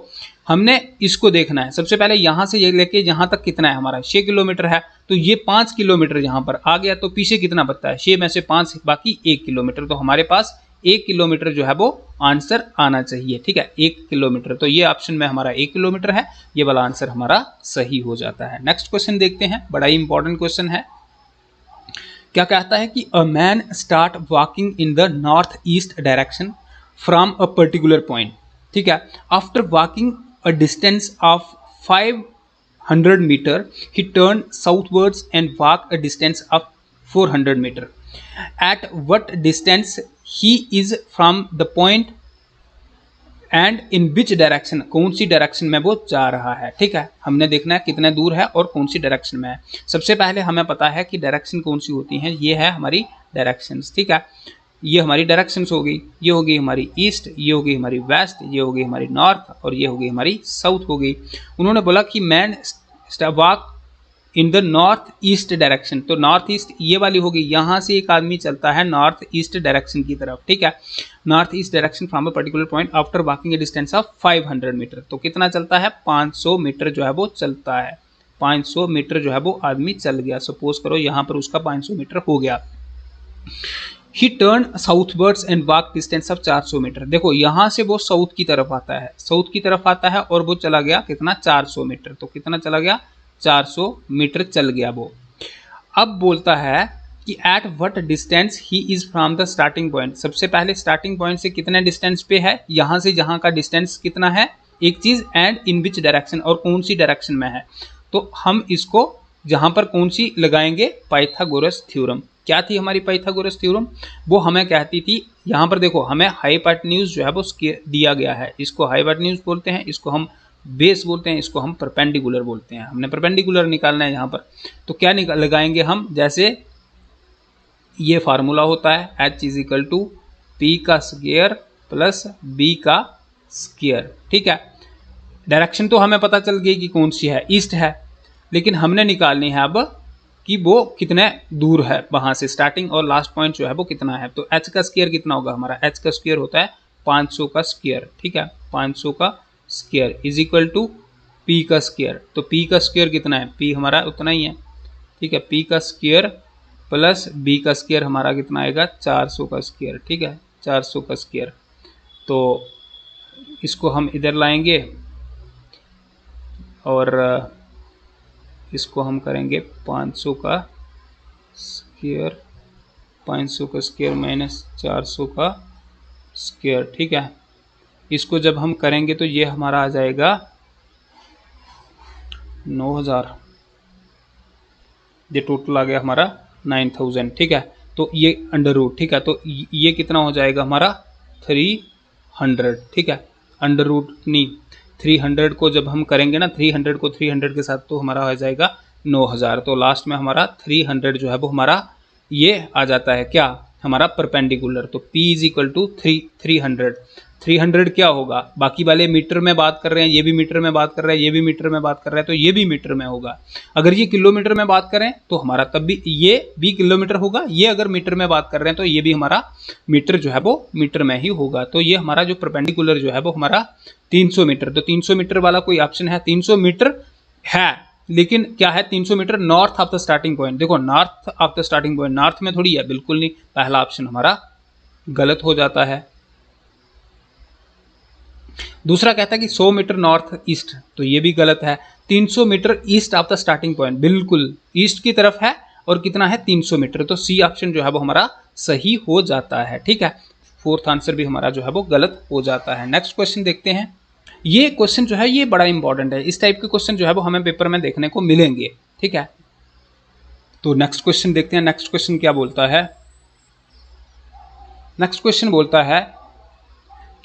हमने इसको देखना है, सबसे पहले यहाँ से ये लेके यहाँ तक कितना है हमारा, 6 किलोमीटर है, तो ये 5 किलोमीटर यहाँ पर आ गया, तो पीछे कितना बचता है, 6 में से 5 बाकी 1 किलोमीटर, तो हमारे पास 1 किलोमीटर जो है वो आंसर आना चाहिए। ठीक है, 1 किलोमीटर, तो ये ऑप्शन में हमारा 1 किलोमीटर है, ये वाला आंसर हमारा सही हो जाता है। नेक्स्ट क्वेश्चन देखते हैं, बड़ा ही इंपॉर्टेंट क्वेश्चन है। क्या कहता है कि a man start walking in the north east direction from a particular point. ठीक है, after walking a distance of 500 metre he turn southwards and walk a distance of 400 metre. At what distance he is from the point and in which direction, कौन सी direction में वो जा रहा है। ठीक है, हमने देखना है कितने दूर है और कौन सी डायरेक्शन में है। सबसे पहले हमें पता है कि डायरेक्शन कौन सी होती है, ये है हमारी डायरेक्शंस। ठीक है, ये हमारी डायरेक्शंस हो गई, ये हो गई हमारी ईस्ट, ये हो गई हमारी वेस्ट, ये हो गई हमारी नॉर्थ, और ये हो गई हमारी साउथ हो गई। उन्होंने बोला कि man walk in the north east direction, तो नॉर्थ ईस्ट ये वाली होगी, यहाँ से एक आदमी चलता है नॉर्थ ईस्ट डायरेक्शन की तरफ। ठीक है, north east direction from a particular point after walking a distance of 500 metre, तो कितना चलता है, 500 मीटर जो है वो चलता है, 500 मीटर जो है वो आदमी चल गया। सपोज करो यहाँ पर उसका 500 मीटर हो गया। He turn southwards and walk distance of 400 metre. देखो यहाँ से वो साउथ की तरफ आता है, साउथ की तरफ आता है, और वो चला गया कितना, 400 मीटर, तो कितना चला गया, 400 मीटर चल गया वो। अब बोलता है कि eight what distance he is from the starting point. सबसे पहले स्टार्टिंग पॉइंट से कितने डिस्टेंस पे है, यहाँ से जहाँ का डिस्टेंस कितना है एक चीज, एंड इन विच डायरेक्शन, और कौन सी डायरेक्शन में है। तो हम इसको जहाँ पर कौन सी लगाएंगे, पाइथागोरस थ्योरम। क्या थी हमारी पाइथागोरस थ्योरम, वो हमें कहती थी, यहाँ पर देखो हमें हाइपोटेन्यूज जो है वो दिया गया है, इसको हाइपोटेन्यूज बोलते हैं, इसको हम बेस बोलते हैं, इसको हम परपेंडिकुलर बोलते हैं। हमने परपेंडिकुलर निकालना है यहाँ पर, तो क्या लगाएंगे हम, जैसे ये फार्मूला होता है h is equal to P का स्क्वायर प्लस बी का स्क्वायर। ठीक है, डायरेक्शन तो हमें पता चल गई कि कौन सी है, ईस्ट है, लेकिन हमने निकालनी है अब कि वो कितने दूर है वहां से, स्टार्टिंग और लास्ट पॉइंट जो है वो कितना है। तो h का स्क्वायर कितना होगा हमारा, h का स्क्वायर होता है 500 का स्क्वायर। ठीक है, 500 का square is equal to p का स्क्वायर। तो p का स्क्वायर कितना है, p हमारा उतना ही है। ठीक है, p का स्क्वायर प्लस b का स्क्वायर हमारा कितना आएगा, 400 का स्क्वायर। ठीक है, 400 का स्क्वायर। तो इसको हम इधर लाएंगे और इसको हम करेंगे 500 का स्क्वायर, 500 का स्क्वायर माइनस 400 का स्क्वायर। ठीक है, इसको जब हम करेंगे तो ये हमारा आ जाएगा 9000, ये टोटल आ गया हमारा 9000। ठीक है, तो ये अंडर रूट। ठीक है, तो ये कितना हो जाएगा हमारा 300। ठीक है, अंडर रूट नहीं, 300 को जब हम करेंगे ना, 300 को 300 के साथ तो हमारा हो जाएगा 9000। तो लास्ट में हमारा 300 जो है वो हमारा ये आ जाता है क्या, हमारा परपेंडिकुलर। तो P इज इक्वल टू 300। 300 क्या होगा, बाकी वाले मीटर में बात कर रहे हैं, ये भी मीटर में बात कर रहे हैं, ये भी मीटर में बात कर रहे हैं, तो ये भी मीटर में होगा। अगर ये किलोमीटर में बात करें तो हमारा तब भी ये भी किलोमीटर होगा, ये अगर मीटर में बात कर रहे हैं तो ये भी हमारा मीटर जो है वो मीटर में ही होगा। तो ये हमारा जो परपेंडिकुलर जो है वो हमारा 300 मीटर। तो 300 मीटर वाला कोई ऑप्शन है, 300 मीटर है, लेकिन क्या है 300 metre north of the starting point. देखो north of the starting point north में थोड़ी है, बिल्कुल नहीं, पहला ऑप्शन हमारा गलत हो जाता है। दूसरा कहता है कि 100 मीटर नॉर्थ ईस्ट, तो ये भी गलत है। 300 metre east of the starting point, बिल्कुल ईस्ट की तरफ है, और कितना है 300 मीटर। तो सी ऑप्शन जो है वो हमारा सही हो जाता है। ठीक है, फोर्थ आंसर भी हमारा जो है वो गलत हो जाता है। नेक्स्ट क्वेश्चन देखते हैं। ये क्वेश्चन जो है ये बड़ा इंपॉर्टेंट है, इस टाइप के क्वेश्चन जो है वो हमें पेपर में देखने को मिलेंगे। ठीक है, तो नेक्स्ट क्वेश्चन देखते हैं। नेक्स्ट क्वेश्चन क्या बोलता है, नेक्स्ट क्वेश्चन बोलता है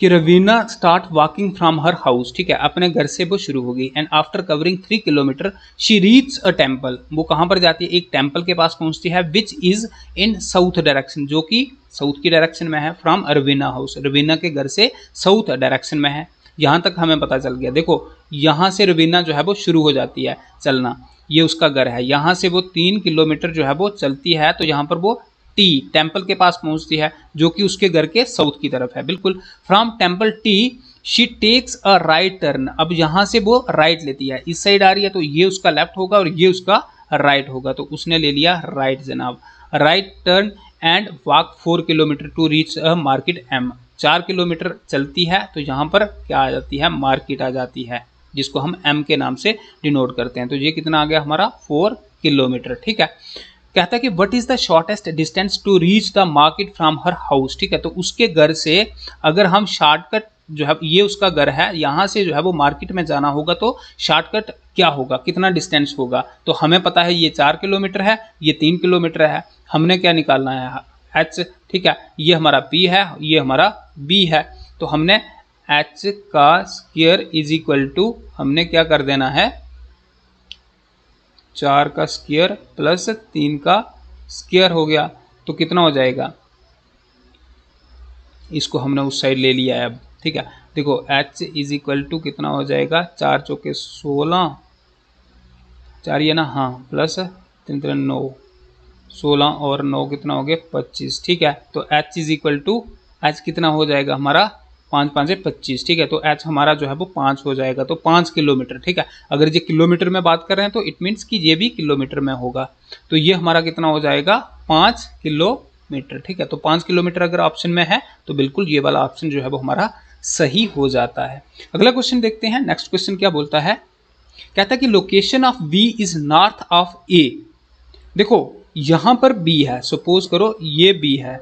कि Raveena start walking from her house. ठीक है, अपने घर से वो शुरू होगी, and after covering 3 kilometre she reach a temple. वो कहाँ पर जाती है, एक टेम्पल के पास पहुंचती है, which is in south direction, जो कि साउथ की डायरेक्शन में है, फ्रॉम रवीना हाउस, रवीना के घर से साउथ डायरेक्शन में है। यहाँ तक हमें पता चल गया। देखो यहाँ से रवीना जो है वो शुरू हो जाती है चलना, ये उसका घर है, यहाँ से वो 3 किलोमीटर जो है वो चलती है, तो यहाँ पर वो टी टेम्पल के पास पहुंचती है, जो कि उसके घर के साउथ की तरफ है। बिल्कुल, from temple T she takes a right turn. अब यहाँ से वो राइट लेती है, इस साइड आ रही है, तो ये उसका लेफ्ट होगा और ये उसका राइट होगा, तो उसने ले लिया राइट जनाब, right turn, and walk 4 kilometre to reach a market M. 4 kilometre चलती है, तो यहाँ पर क्या आ जाती है, मार्केट आ जाती है, जिसको हम एम के नाम से डिनोट करते हैं। तो ये कितना आ गया हमारा 4 किलोमीटर। ठीक है, कहता है कि what is the shortest distance to reach the market from her house. ठीक है, तो उसके घर से अगर हम शॉर्टकट जो है, ये उसका घर है, यहाँ से जो है वो मार्केट में जाना होगा, तो शॉर्टकट क्या होगा, कितना डिस्टेंस होगा। तो हमें पता है ये 4 किलोमीटर है, ये 3 किलोमीटर है, हमने क्या निकालना है, एच। ठीक है, ये हमारा पी है, ये हमारा बी है, तो हमने एच का स्क्वायर इज इक्वल टू हमने क्या कर देना है, 4 का स्क्वायर प्लस 3 का स्क्वायर हो गया, तो कितना हो जाएगा, इसको हमने उस साइड ले लिया है अब। ठीक है, देखो h इज इक्वल टू कितना हो जाएगा, 4 चौके 16, 4 ये ना, हाँ, प्लस 3 3 9, 16 और 9 कितना हो गया 25। ठीक है, तो h is equal to h कितना हो जाएगा हमारा, 5 5 है 25। ठीक है, तो h हमारा जो है वो 5 हो जाएगा, तो 5 किलोमीटर। ठीक है, अगर ये किलोमीटर में बात कर रहे हैं तो इट मीन्स कि ये भी किलोमीटर में होगा, तो ये हमारा कितना हो जाएगा 5 किलोमीटर। ठीक है, तो 5 किलोमीटर अगर ऑप्शन में है तो बिल्कुल ये वाला ऑप्शन जो है वो हमारा सही हो जाता है। अगला क्वेश्चन देखते हैं। नेक्स्ट क्वेश्चन क्या बोलता है, कहता है कि location of B is north of A. देखो यहां पर बी है, सपोज करो ये बी है,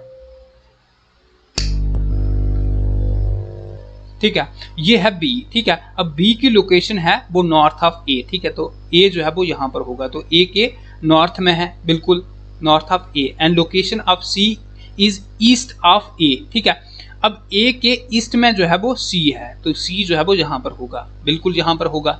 ठीक है, ये है बी, ठीक है। अब बी की लोकेशन है वो नॉर्थ ऑफ ए, ठीक है, तो ए जो है वो यहां पर होगा, तो ए के नॉर्थ में है, बिल्कुल north of A, and location of C is east of A, ठीक है। अब ए के ईस्ट में जो है वो सी है, तो सी जो है वो यहां पर होगा, बिल्कुल यहां पर होगा,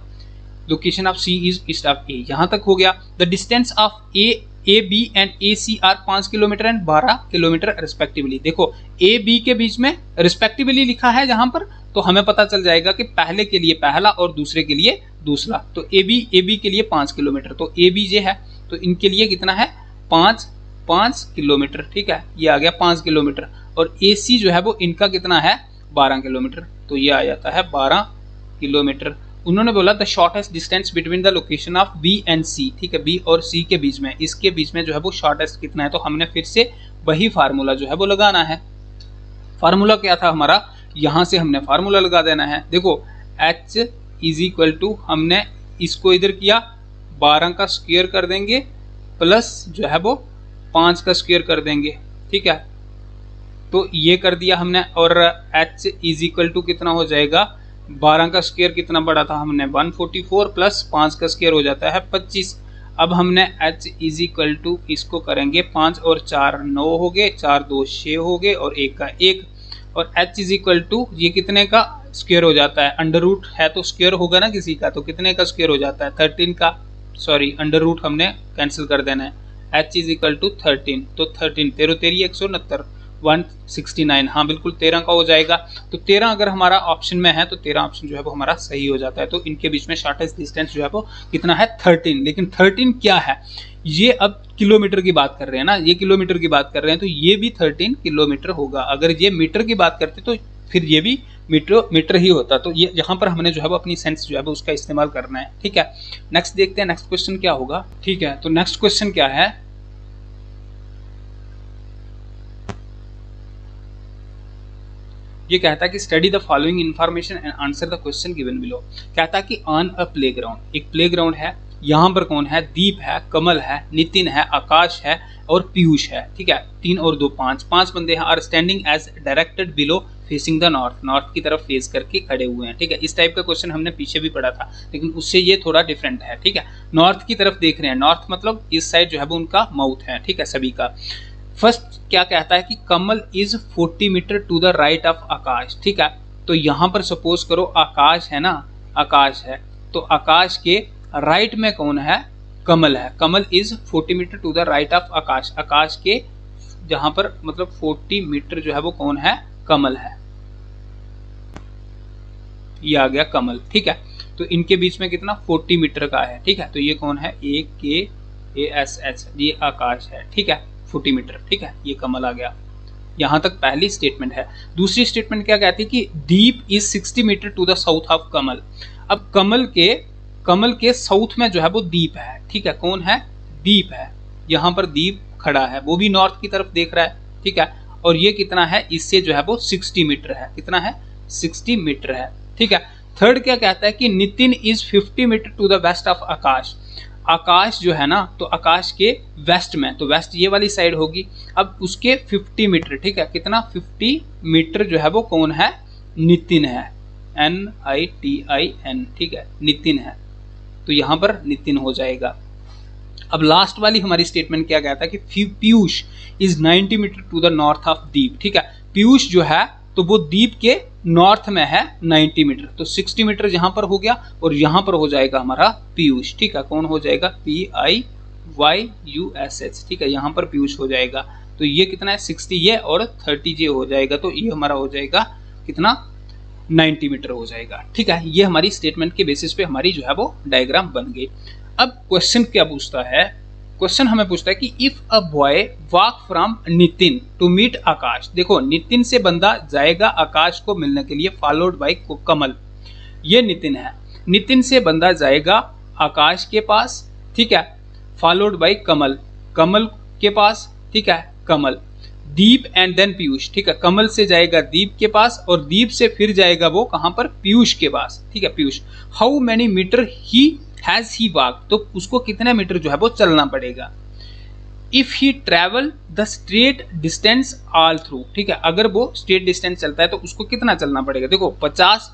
location of C is east of A, यहां तक हो गया। The distance of A B and A C are 5 kilometre and 12 kilometre respectively. देखो ए बी के बीच में रिस्पेक्टिवली लिखा है जहां पर, तो हमें पता चल जाएगा कि पहले के लिए पहला और दूसरे के लिए दूसरा, तो ए बी के लिए 5 किलोमीटर, तो ए बी जे है तो इनके लिए कितना है 5 किलोमीटर, ठीक है, ये आ गया 5 किलोमीटर, और ए सी जो है वो इनका कितना है 12 किलोमीटर, तो ये आ जाता है 12 किलोमीटर। उन्होंने बोला the shortest distance between the location of B and C, ठीक है, बी और सी के बीच में, इसके बीच में जो है वो शॉर्टेस्ट कितना है, तो हमने फिर से वही फार्मूला जो है वो लगाना है। फार्मूला क्या था हमारा, यहां से हमने फार्मूला लगा देना है। देखो h इज इक्वल टू, हमने इसको इधर किया 12 का स्क्वायर कर देंगे प्लस जो है वो 5 का स्क्वायर कर देंगे, ठीक है, तो ये कर दिया हमने, और h इज इक्वल टू कितना हो जाएगा, 12 का स्क्वायर कितना बड़ा था हमने 144 प्लस 5 का स्क्वायर हो जाता है 25। अब हमने h इज इक्वल टू इसको करेंगे 5 और 4 9 हो गए, 4 2 6 हो गए, और 1 का 1, और h इज इक्वल टू ये कितने का स्क्वायर हो जाता है, अंडर रूट है तो स्क्वायर होगा ना किसी का, तो कितने का स्क्वायर हो जाता है 13 का, सॉरी अंडर रूट हमने कैंसिल कर देना है, h इज इक्वल टू 13, तो 13 13 तेरी 169 169, हाँ बिल्कुल 13 का हो जाएगा। तो 13 अगर हमारा ऑप्शन में है तो 13 ऑप्शन जो है वो हमारा सही हो जाता है। तो इनके बीच में शॉर्टेस्ट डिस्टेंस जो है वो कितना है 13, लेकिन 13 क्या है, ये अब किलोमीटर की बात कर रहे हैं ना, ये किलोमीटर की बात कर रहे हैं, तो ये भी 13 किलोमीटर होगा। अगर ये मीटर की बात करते तो फिर ये भी मीटर ही होता। तो ये यहाँ पर हमने जो है वो अपनी सेंस जो है वो उसका इस्तेमाल करना है, ठीक है। नेक्स्ट देखते हैं नेक्स्ट क्वेश्चन क्या होगा, ठीक है। तो नेक्स्ट क्वेश्चन क्या है, ये कहता है कि study the following information and answer the question given below. कहता है कि ऑन अ प्लेग्राउंड, एक प्लेग्राउंड है, यहाँ पर कौन है, दीप है, कमल है, नितिन है, आकाश है और पीयूष है, ठीक है, 3 और 2 5 बंदे हैं, are standing as directed below facing the north की तरफ फेस करके खड़े हुए हैं, ठीक है। इस टाइप का क्वेश्चन हमने पीछे भी पढ़ा था, लेकिन उससे ये थोड़ा डिफरेंट है, ठीक है। नॉर्थ की तरफ देख रहे हैं, नॉर्थ मतलब इस साइड जो है वो उनका माउथ है, ठीक है, सभी का। फर्स्ट क्या कहता है कि Kamal is 40 metre to the right of Akash, ठीक है। तो यहाँ पर सपोज करो आकाश है ना, आकाश है, तो आकाश के राइट में कौन है, कमल है। Kamal is 40 metre to the right of Akash, Akash के जहां पर मतलब 40 मीटर जो है वो कौन है, कमल है, ये आ गया कमल, ठीक है। तो इनके बीच में कितना 40 मीटर का है, ठीक है। तो ये कौन है, AKASH, ये आकाश है, ठीक है, 40 मीटर, ठीक है, ये कमल आ गया। यहां तक पहली स्टेटमेंट है। दूसरी स्टेटमेंट क्या कहती है कि Deep is 60 metre to the south of Kamal. अब कमल के साउथ में जो है वो दीप है, ठीक है, कौन है, दीप है, यहां पर दीप खड़ा है, वो भी नॉर्थ की तरफ देख रहा है, ठीक है, और ये कितना है, इससे जो है वो 60 मीटर है, कितना है 60 मीटर है, ठीक है। थर्ड क्या कहता है कि Nitin is 50 metre to the west of Akash. Akash जो है ना, तो आकाश के वेस्ट में, तो वेस्ट ये वाली साइड होगी, अब उसके 50 मीटर, ठीक है, कितना 50 मीटर जो है वो कौन है, नितिन है, NITIN, ठीक है, नितिन है, तो यहां पर नितिन हो जाएगा। अब लास्ट वाली हमारी स्टेटमेंट क्या कहता है कि Piyush is 90 metre to the north of Deep, ठीक है। पीयूष जो है तो वो दीप के नॉर्थ में है 90 मीटर, तो 60 मीटर यहां पर हो गया, और यहां पर हो जाएगा हमारा पीयूष, ठीक है, कौन हो जाएगा, PIYUSH, ठीक है, यहां पर पीयूष हो जाएगा। तो ये कितना है 60 ये और 30 ये हो जाएगा, तो ये हमारा हो जाएगा कितना 90 मीटर हो जाएगा, ठीक है। ये हमारी स्टेटमेंट के बेसिस पे हमारी जो है वो डायग्राम बन गई। अब क्वेश्चन क्या पूछता है, क्वेश्चन हमें पूछता है कि if a boy walk from Nitin to meet Akash. देखो नितिन से बंदा जाएगा आकाश को मिलने के लिए, फॉलोड बाय कमल, ये नितिन है, नितिन से बंदा जाएगा आकाश के पास, ठीक है, फॉलोड बाय कमल, कमल के पास, ठीक है, कमल, दीप एंड देन पीयूष, ठीक है, कमल से जाएगा दीप के पास और दीप से फिर जाएगा वो कहां पर, पीयूष के पास, ठीक है, Piyush. How many metre he has he walk, तो उसको कितने मीटर जो है वो चलना पड़ेगा। If he travel the straight distance all through, ठीक है, अगर वो स्ट्रेट डिस्टेंस चलता है तो उसको कितना चलना पड़ेगा। देखो 50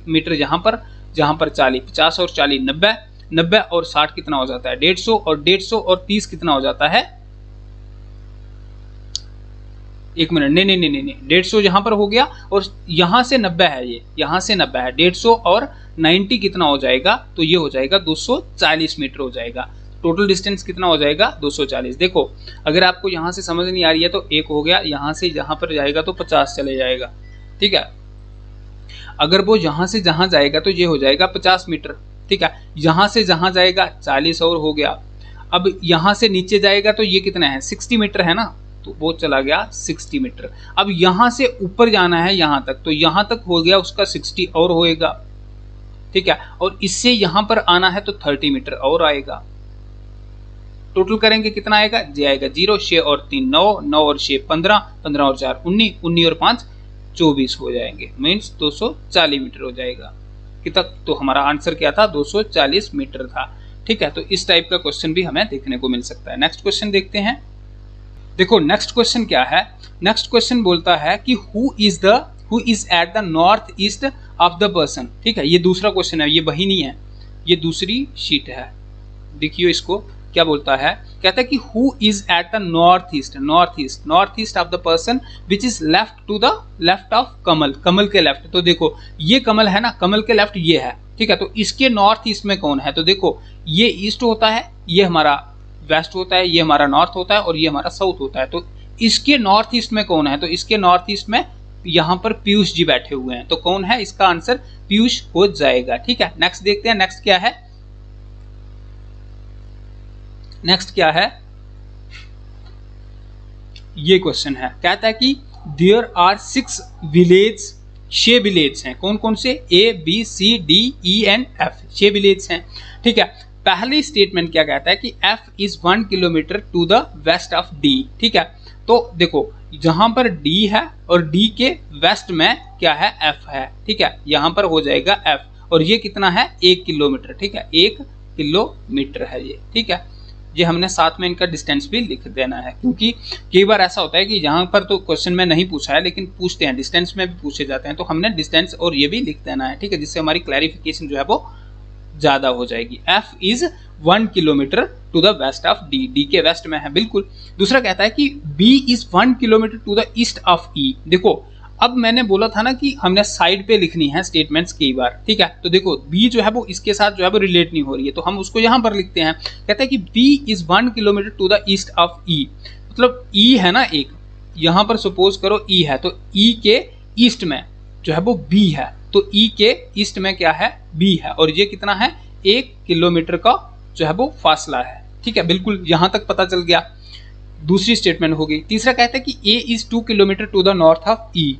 मीटर जहां पर 40, 50 और 40 90, 90 और 60 कितना हो जाता है 150, और 150 और 30 कितना हो जाता है, एक मिनट, नहीं 150 यहां पर हो गया, और यहां से 90 है, ये यहां से 90 है, 150 और 90 कितना हो जाएगा, तो ये हो जाएगा 240 मीटर हो जाएगा। टोटल डिस्टेंस कितना हो जाएगा 240। देखो अगर आपको यहां से समझ नहीं आ रही है तो एक हो गया, यहां से जहां पर जाएगा तो 50 चले जाएगा, ठीक है। अगर वो यहां से जहां जाएगा तो ये हो जाएगा 50 मीटर, ठीक है। यहां से जहां जाएगा 40 और हो गया। अब यहां से नीचे जाएगा तो ये कितना है 60 मीटर है ना, तो वो चला गया 60 मीटर। अब यहां से ऊपर जाना है यहां तक, तो यहां तक हो गया उसका 60 और होएगा, ठीक है। और इससे यहां पर आना है तो 30 मीटर और आएगा। टोटल करेंगे कितना आएगा, जे आएगा 0, 6 और 3 9, 9 और 6 15, 15 और 4 19, 19 और 5 24 हो जाएंगे, मीन्स 240 मीटर हो जाएगा। कितना, तो हमारा आंसर क्या था 240 मीटर था, ठीक है। तो इस टाइप का क्वेश्चन भी हमें देखने को मिल सकता है। नेक्स्ट क्वेश्चन देखते हैं। देखो नेक्स्ट क्वेश्चन क्या है, नेक्स्ट क्वेश्चन बोलता है कि who is at the north east of the person, ठीक है। ये दूसरा क्वेश्चन है, ये वही नहीं है, ये दूसरी शीट है। देखियो इसको क्या बोलता है, कहता है कि who is at the north east of the person which is left to the left of Kamal, Kamal के लेफ्ट। तो देखो ये कमल है ना, कमल के लेफ्ट ये है, ठीक है। तो इसके नॉर्थ ईस्ट में कौन है, तो देखो ये ईस्ट होता है, ये हमारा वेस्ट होता है, ये हमारा नॉर्थ होता है और ये हमारा साउथ होता है। तो इसके नॉर्थ ईस्ट में कौन है, तो इसके नॉर्थ ईस्ट में यहां पर पीयूष जी बैठे हुए हैं, तो कौन है, इसका आंसर पीयूष हो जाएगा, ठीक है। नेक्स्ट देखते हैं, नेक्स्ट क्या है, नेक्स्ट क्या है, ये क्वेश्चन है, कहता है कि देयर आर 6 विलेज, 6 विलेज हैं, कौन कौन से, ABCDENF, 6 विलेज हैं, ठीक है। पहली स्टेटमेंट क्या कहता है कि F is 1 kilometre to the west of D, ठीक है। तो देखो जहां पर D है और D के वेस्ट में क्या है, F है, ठीक है। यहां पर हो जाएगा F, और ये कितना है 1 किलोमीटर, ठीक है, 1 किलोमीटर है ये, ठीक है। ये हमने साथ में इनका डिस्टेंस भी लिख देना है, क्योंकि कई बार ऐसा होता है कि यहाँ पर तो क्वेश्चन में नहीं पूछा है लेकिन पूछते हैं, डिस्टेंस में भी पूछे जाते हैं, तो हमने डिस्टेंस और ये भी लिख देना है, ठीक है, जिससे हमारी क्लैरिफिकेशन जो है वो ज्यादा हो जाएगी। F is 1 kilometre to the west of D, D के वेस्ट में है, बिल्कुल। दूसरा कहता है कि B is 1 kilometre to the east of E। देखो अब मैंने बोला था ना कि हमने साइड पे लिखनी है स्टेटमेंट्स कई बार, ठीक है। तो देखो B जो है वो इसके साथ जो है वो रिलेट नहीं हो रही है, तो हम उसको यहां पर लिखते हैं। कहता है कि B is 1 kilometre to the east of E, मतलब E है ना एक, यहां पर सपोज करो E है, तो E के ईस्ट में जो है वो B है, तो E के ईस्ट में क्या है, B है, और ये कितना है 1 किलोमीटर का जो है वो फासला है, ठीक है, बिल्कुल यहां तक पता चल गया। दूसरी स्टेटमेंट हो गई। तीसरा कहता है कि A is 2 kilometre to the north of E।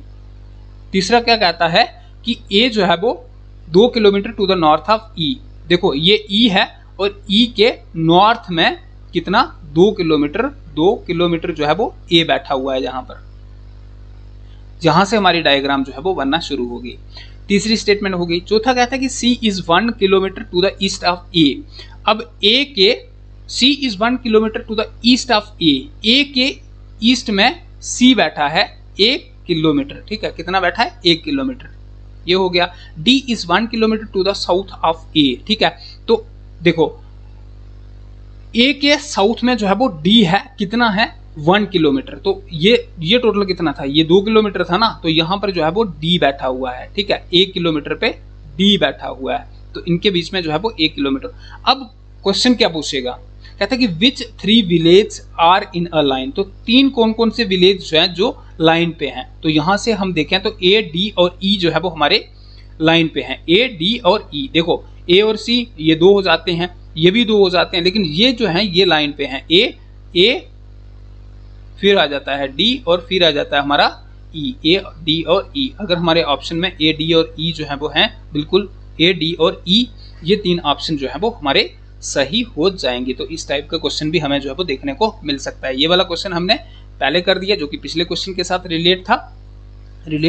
तीसरा क्या कहता है कि A जो है वो 2 kilometre to the north of E। देखो ये E है और E के नॉर्थ में कितना 2 किलोमीटर जो है वो A बैठा हुआ है यहाँ पर, जहां से हमारी डायग्राम जो है वो बनना शुरू होगी। तीसरी स्टेटमेंट हो गई। चौथा कहता है कि C is 1 kilometre to the east of A। अब C is 1 kilometre to the east of A के ईस्ट में C बैठा है 1 किलोमीटर, ठीक है, कितना बैठा है 1 किलोमीटर, ये हो गया। D is 1 kilometre to the south of A, ठीक है। तो देखो A के साउथ में जो है वो D है, कितना है 1 किलोमीटर, तो ये टोटल कितना था, ये 2 किलोमीटर था ना, तो यहां पर जो है वो D बैठा हुआ है, ठीक है, 1 किलोमीटर पे D बैठा हुआ है, तो इनके बीच में जो है वो 1 किलोमीटर। अब क्वेश्चन क्या पूछेगा, कहता है कि which 3 village are in a line, तो 3 कौन कौन से विलेज जो हैं जो लाइन पे हैं। तो यहां से हम देखें तो A, D और E जो है वो हमारे लाइन पे हैं, A, D और E। देखो A और C ये 2 हो जाते हैं, ये भी 2 हो जाते हैं, लेकिन ये जो है ये लाइन पे हैं, A फिर आ जाता है D और फिर आ जाता है हमारा E, A, D और E। अगर हमारे ऑप्शन में A, D और E जो है वो हैं, बिल्कुल A, D और E ये 3 ऑप्शन जो है वो हमारे सही हो जाएंगे। तो इस टाइप का क्वेश्चन भी हमें जो है वो देखने को मिल सकता है। ये वाला क्वेश्चन हमने पहले कर दिया जो कि पिछले क्वेश्चन के साथ रिलेट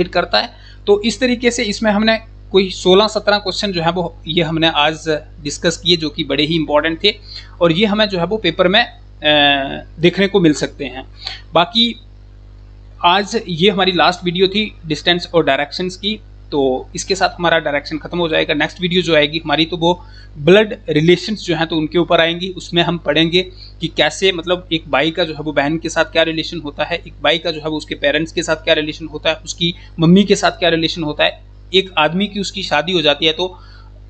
करता है। तो इस तरीके से इसमें हमने कोई 16-17 क्वेश्चन जो है वो ये हमने आज डिस्कस किए, जो कि बड़े ही इंपॉर्टेंट थे, और ये हमें जो है वो पेपर में देखने को मिल सकते हैं। बाकी आज ये हमारी लास्ट वीडियो थी डिस्टेंस और डायरेक्शंस की, तो इसके साथ हमारा डायरेक्शन खत्म हो जाएगा। नेक्स्ट वीडियो जो आएगी हमारी तो वो ब्लड रिलेशंस जो हैं तो उनके ऊपर आएंगी। उसमें हम पढ़ेंगे कि कैसे मतलब एक भाई का जो है वो बहन के साथ क्या रिलेशन होता है, एक भाई का जो है वो उसके पेरेंट्स के साथ क्या रिलेशन होता है, उसकी मम्मी के साथ क्या रिलेशन होता है। एक आदमी की उसकी शादी हो जाती है तो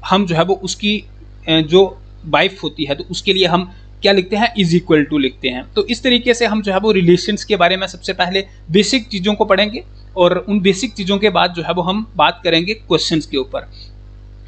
हम जो है वो उसकी जो वाइफ होती है तो उसके लिए हम क्या लिखते हैं, इज इक्वल टू लिखते हैं। तो इस तरीके से हम जो है वो रिलेशंस के बारे में सबसे पहले बेसिक चीज़ों को पढ़ेंगे और उन बेसिक चीज़ों के बाद जो है वो हम बात करेंगे क्वेश्चंस के ऊपर।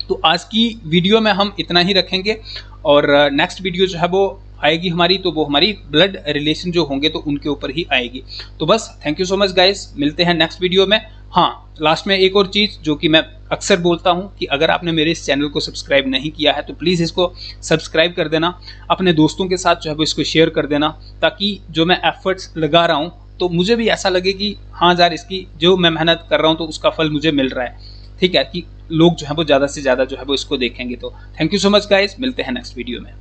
तो आज की वीडियो में हम इतना ही रखेंगे और नेक्स्ट वीडियो जो है वो आएगी हमारी तो वो हमारी ब्लड रिलेशन जो होंगे तो उनके ऊपर ही आएगी। तो बस thank you so much guys, मिलते हैं नेक्स्ट वीडियो में। हाँ, लास्ट में एक और चीज़ जो कि मैं अक्सर बोलता हूँ कि अगर आपने मेरे इस चैनल को सब्सक्राइब नहीं किया है तो प्लीज़ इसको सब्सक्राइब कर देना, अपने दोस्तों के साथ जो है वो इसको शेयर कर देना, ताकि जो मैं एफर्ट्स लगा रहा हूँ तो मुझे भी ऐसा लगे कि हाँ यार, इसकी जो मैं मेहनत कर रहा हूँ तो उसका फल मुझे मिल रहा है। ठीक है, कि लोग जो है वो ज़्यादा से ज़्यादा जो है वो इसको देखेंगे। तो thank you so much guys, मिलते हैं नेक्स्ट वीडियो में।